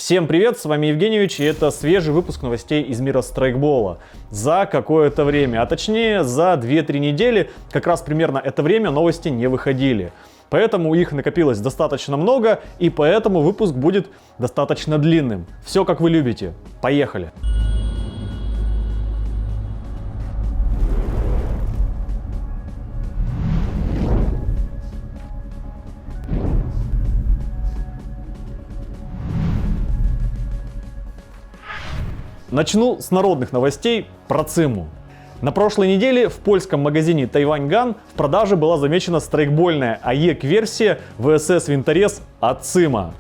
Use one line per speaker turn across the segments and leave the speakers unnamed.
Всем привет, с вами Евгеньевич, и это свежий выпуск новостей из мира страйкбола. За какое-то время, а точнее за 2-3 недели, как раз примерно это время новости не выходили. Поэтому их накопилось достаточно много, и поэтому выпуск будет достаточно длинным. Все как вы любите. Поехали! Начну с народных новостей про ЦИМу. На прошлой неделе в польском магазине Тайвань Ган в продаже была замечена страйкбольная АЕК-версия VSS Винторез от ЦИМа.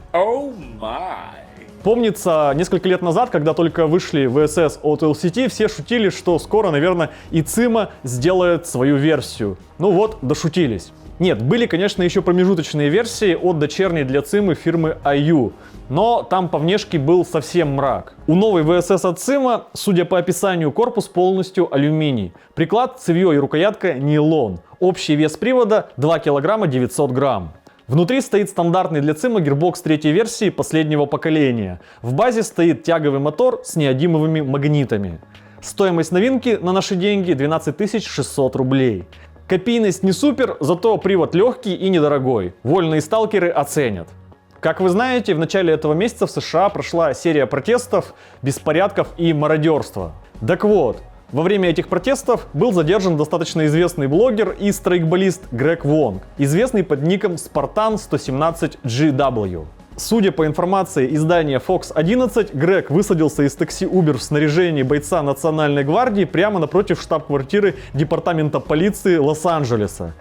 Помнится, несколько лет назад, когда только вышли VSS от LCT, все шутили, что скоро, наверное, и ЦИМа сделает свою версию. Ну вот, дошутились. Нет, были, конечно, еще промежуточные версии от дочерней для ЦИМы фирмы IU, но там по внешке был совсем мрак. У новой VSS от ЦИМа, судя по описанию, корпус полностью алюминий. Приклад, цевьё и рукоятка нейлон. Общий вес привода 2 кг 900 грамм. Внутри стоит стандартный для ЦИМа гирбокс третьей версии последнего поколения. В базе стоит тяговый мотор с неодимовыми магнитами. Стоимость новинки на наши деньги 12 600 рублей. Копийность не супер, зато привод легкий и недорогой. Вольные сталкеры оценят. Как вы знаете, в начале этого месяца в США прошла серия протестов, беспорядков и мародерства. Так вот, во время этих протестов был задержан достаточно известный блогер и страйкболист Грег Вонг, известный под ником Spartan 117GW. Судя по информации издания Fox 11, Грег высадился из такси Uber в снаряжении бойца Национальной гвардии прямо напротив штаб-квартиры Департамента полиции Лос-Анджелеса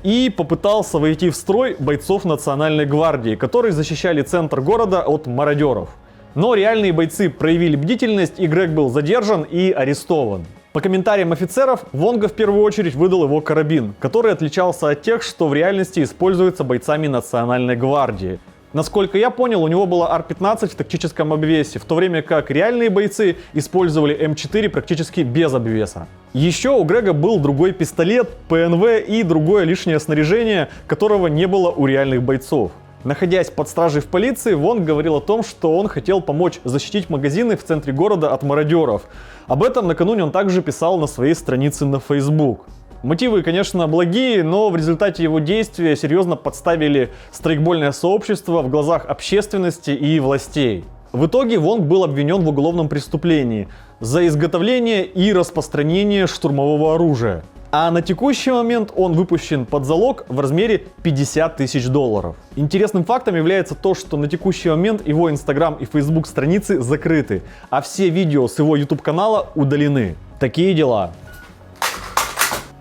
и попытался войти в строй бойцов Национальной гвардии, которые защищали центр города от мародеров. Но реальные бойцы проявили бдительность, и Грег был задержан и арестован. По комментариям офицеров, Вонга в первую очередь выдал его карабин, который отличался от тех, что в реальности используются бойцами Национальной гвардии. Насколько я понял, у него была R15 в тактическом обвесе, в то время как реальные бойцы использовали М4 практически без обвеса. Еще у Грега был другой пистолет, ПНВ и другое лишнее снаряжение, которого не было у реальных бойцов. Находясь под стражей в полиции, Вонг говорил о том, что он хотел помочь защитить магазины в центре города от мародеров. Об этом накануне он также писал на своей странице на Facebook. Мотивы, конечно, благие, но в результате его действия серьезно подставили страйкбольное сообщество в глазах общественности и властей. В итоге Вонг был обвинен в уголовном преступлении за изготовление и распространение штурмового оружия. А на текущий момент он выпущен под залог в размере $50 000. Интересным фактом является то, что на текущий момент его Instagram и Facebook страницы закрыты, а все видео с его YouTube канала удалены. Такие дела.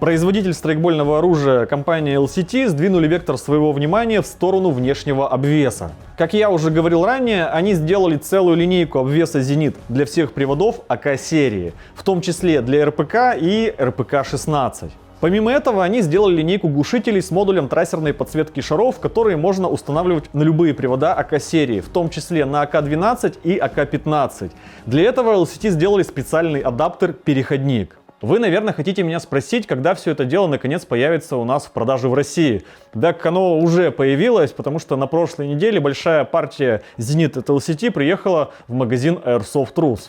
Производитель страйкбольного оружия, компания LCT, сдвинули вектор своего внимания в сторону внешнего обвеса. Как я уже говорил ранее, они сделали целую линейку обвеса «Зенит» для всех приводов АК-серии, в том числе для РПК и РПК-16. Помимо этого, они сделали линейку глушителей с модулем трассерной подсветки шаров, которые можно устанавливать на любые привода АК-серии, в том числе на АК-12 и АК-15. Для этого LCT сделали специальный адаптер-переходник. Вы, наверное, хотите меня спросить, когда все это дело наконец появится у нас в продаже в России. Так оно уже появилось, потому что на прошлой неделе большая партия Зенит от LCT приехала в магазин Airsoft Rus.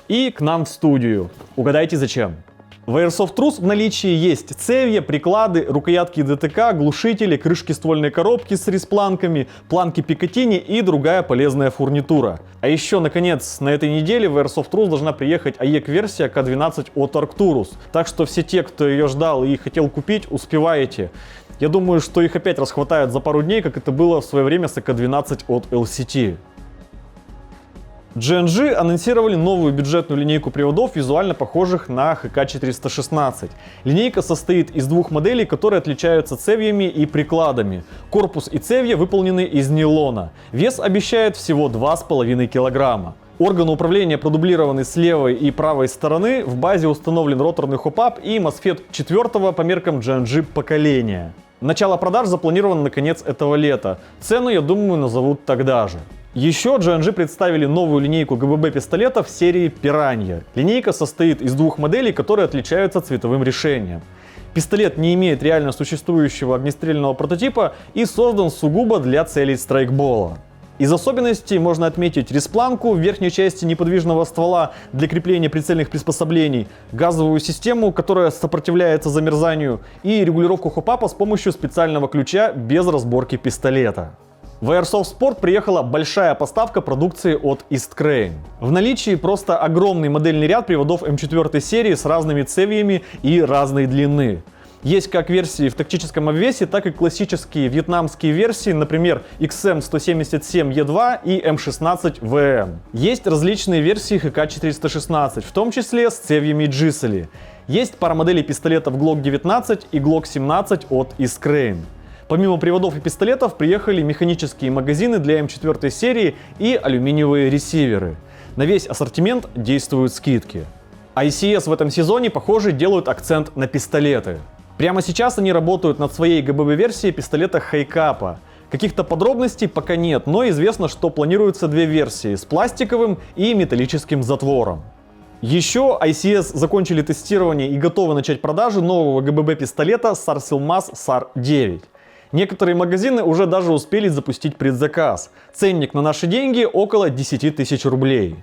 И к нам в студию. Угадайте зачем? В Airsoft Rus в наличии есть цевья, приклады, рукоятки ДТК, глушители, крышки ствольной коробки с респланками, планки Пикатини и другая полезная фурнитура. А еще, наконец, на этой неделе в Airsoft Rus должна приехать АЕК-версия К12 от Arcturus. Так что все те, кто ее ждал и хотел купить, успеваете. Я думаю, что их опять расхватают за пару дней, как это было в свое время с АК-12 от LCT. G&G анонсировали новую бюджетную линейку приводов, визуально похожих на ХК-416. Линейка состоит из двух моделей, которые отличаются цевьями и прикладами. Корпус и цевья выполнены из нейлона. Вес обещает всего 2,5 кг. Органы управления продублированы с левой и правой стороны. В базе установлен роторный хоп-ап и MOSFET 4-го по меркам G&G поколения. Начало продаж запланировано на конец этого лета. Цену, я думаю, назовут тогда же. Еще G&G представили новую линейку ГББ пистолетов серии Piranha. Линейка состоит из двух моделей, которые отличаются цветовым решением. Пистолет не имеет реально существующего огнестрельного прототипа и создан сугубо для целей страйкбола. Из особенностей можно отметить респланку в верхней части неподвижного ствола для крепления прицельных приспособлений, газовую систему, которая сопротивляется замерзанию, и регулировку хопапа с помощью специального ключа без разборки пистолета. В Airsoft Sport приехала большая поставка продукции от East Crane. В наличии просто огромный модельный ряд приводов М4 серии с разными цевьями и разной длины. Есть как версии в тактическом обвесе, так и классические вьетнамские версии, например, XM177E2 и M16VM. Есть различные версии HK416, в том числе с цевьями Giseli. Есть пара моделей пистолетов Glock 19 и Glock 17 от East Crane. Помимо приводов и пистолетов приехали механические магазины для М4 серии и алюминиевые ресиверы. На весь ассортимент действуют скидки. ICS в этом сезоне, похоже, делают акцент на пистолеты. Прямо сейчас они работают над своей ГББ-версией пистолета Хайкапа. Каких-то подробностей пока нет, но известно, что планируются две версии с пластиковым и металлическим затвором. Еще ICS закончили тестирование и готовы начать продажу нового ГББ-пистолета Sarsilmas SAR-9. Некоторые магазины уже даже успели запустить предзаказ. Ценник на наши деньги около 10 тысяч рублей.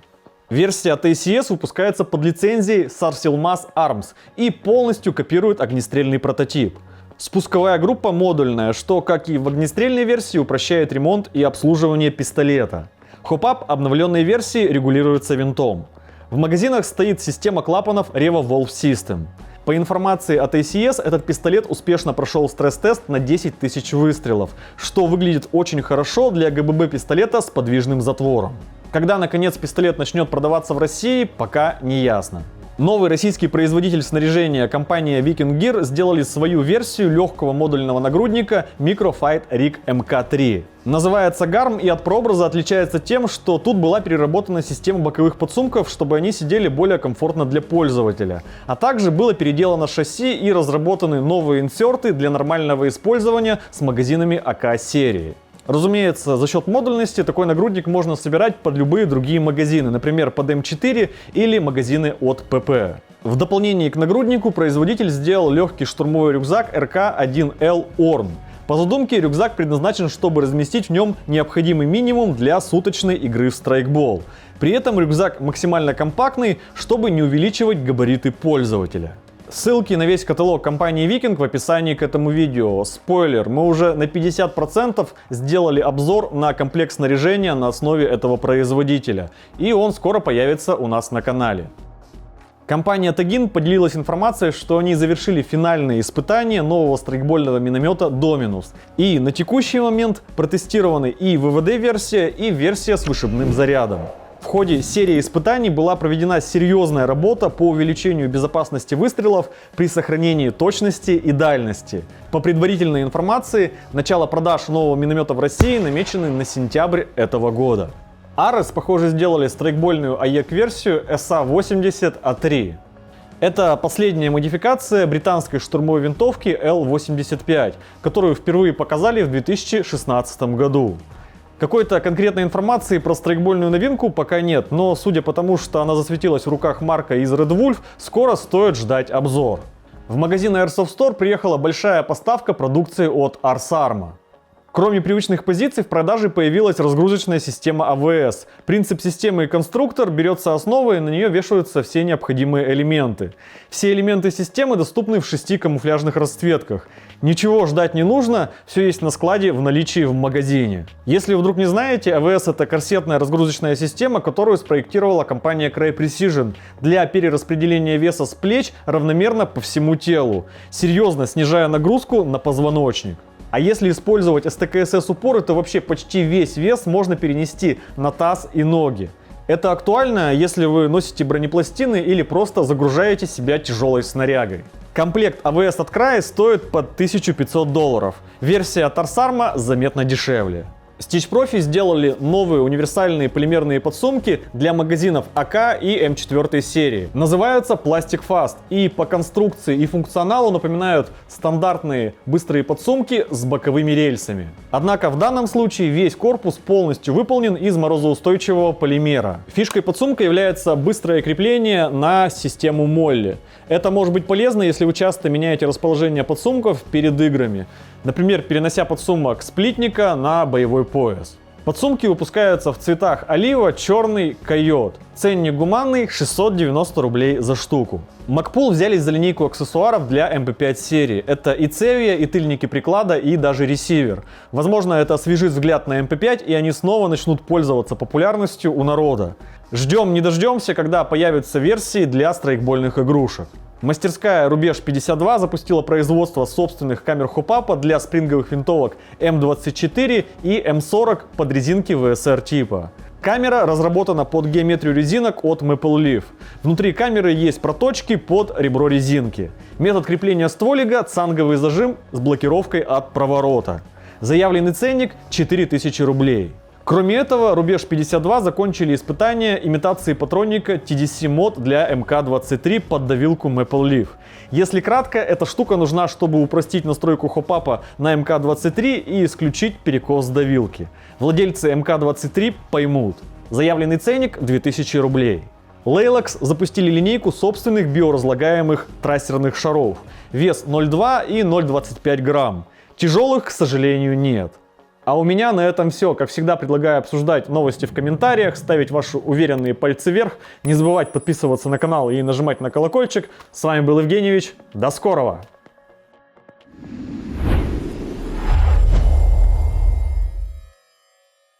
Версия от ACS выпускается под лицензией Sarsilmas Arms и полностью копирует огнестрельный прототип. Спусковая группа модульная, что, как и в огнестрельной версии, упрощает ремонт и обслуживание пистолета. Хопап обновленной версии регулируется винтом. В магазинах стоит система клапанов Revo Valve System. По информации от ACS, этот пистолет успешно прошел стресс-тест на 10 тысяч выстрелов, что выглядит очень хорошо для ГББ-пистолета с подвижным затвором. Когда, наконец, пистолет начнет продаваться в России, пока не ясно. Новый российский производитель снаряжения, компания Viking Gear, сделали свою версию легкого модульного нагрудника Microfight Rig MK3. Называется GARM и от прообраза отличается тем, что тут была переработана система боковых подсумков, чтобы они сидели более комфортно для пользователя. А также было переделано шасси и разработаны новые инсерты для нормального использования с магазинами АК-серии. Разумеется, за счет модульности такой нагрудник можно собирать под любые другие магазины, например, под М4 или магазины от ПП. В дополнение к нагруднику производитель сделал легкий штурмовой рюкзак РК-1Л Орн. По задумке, рюкзак предназначен, чтобы разместить в нем необходимый минимум для суточной игры в страйкбол. При этом рюкзак максимально компактный, чтобы не увеличивать габариты пользователя. Ссылки на весь каталог компании Viking в описании к этому видео. Спойлер, мы уже на 50% сделали обзор на комплект снаряжения на основе этого производителя. И он скоро появится у нас на канале. Компания Tagin поделилась информацией, что они завершили финальные испытания нового страйкбольного миномета Dominus. И на текущий момент протестированы и ВВД-версия, и версия с вышибным зарядом. В ходе серии испытаний была проведена серьезная работа по увеличению безопасности выстрелов при сохранении точности и дальности. По предварительной информации, начало продаж нового миномета в России намечены на сентябрь этого года. Ares, похоже, сделали страйкбольную АЕК-версию SA-80A3. Это последняя модификация британской штурмовой винтовки L85, которую впервые показали в 2016 году. Какой-то конкретной информации про страйкбольную новинку пока нет, но судя по тому, что она засветилась в руках Марка из Red Wolf, скоро стоит ждать обзор. В магазин Airsoft Store приехала большая поставка продукции от Ars Arma. Кроме привычных позиций, в продаже появилась разгрузочная система АВС. Принцип системы и конструктор берется основой, и на нее вешаются все необходимые элементы. Все элементы системы доступны в 6 камуфляжных расцветках. Ничего ждать не нужно, все есть на складе в наличии в магазине. Если вдруг не знаете, АВС — это корсетная разгрузочная система, которую спроектировала компания Cray Precision для перераспределения веса с плеч равномерно по всему телу, серьезно снижая нагрузку на позвоночник. А если использовать СТКСС упоры, то вообще почти весь вес можно перенести на таз и ноги. Это актуально, если вы носите бронепластины или просто загружаете себя тяжелой снарягой. Комплект АВС от Cray стоит под $1500. Версия от Ars Arma заметно дешевле. Stitch Profi сделали новые универсальные полимерные подсумки для магазинов АК и М4 серии. Называются Plastic Fast и по конструкции и функционалу напоминают стандартные быстрые подсумки с боковыми рельсами. Однако в данном случае весь корпус полностью выполнен из морозоустойчивого полимера. Фишкой подсумка является быстрое крепление на систему Молли. Это может быть полезно, если вы часто меняете расположение подсумков перед играми. Например, перенося подсумок сплитника на боевой пояс. Подсумки выпускаются в цветах олива, черный, койот. Ценник гуманный — 690 рублей за штуку. Magpul взялись за линейку аксессуаров для MP5 серии. Это и цевья, и тыльники приклада, и даже ресивер. Возможно, это освежит взгляд на MP5, и они снова начнут пользоваться популярностью у народа. Ждем не дождемся, когда появятся версии для страйкбольных игрушек. Мастерская Рубеж 52 запустила производство собственных камер хоп-апа для спринговых винтовок М24 и М40 под резинки ВСР типа. Камера разработана под геометрию резинок от Maple Leaf. Внутри камеры есть проточки под ребро резинки. Метод крепления стволига — цанговый зажим с блокировкой от проворота. Заявленный ценник — 4000 рублей. Кроме этого, Рубеж 52 закончили испытания имитации патронника TDC Mod для МК-23 под давилку Maple Leaf. Если кратко, эта штука нужна, чтобы упростить настройку хоп-апа на МК-23 и исключить перекос давилки. Владельцы МК-23 поймут. Заявленный ценник — 2000 рублей. Laylox запустили линейку собственных биоразлагаемых трассерных шаров. Вес 0,2 и 0,25 грамм. Тяжелых, к сожалению, нет. А у меня на этом все. Как всегда, предлагаю обсуждать новости в комментариях, ставить ваши уверенные пальцы вверх, не забывать подписываться на канал и нажимать на колокольчик. С вами был Евгеньевич. До скорого!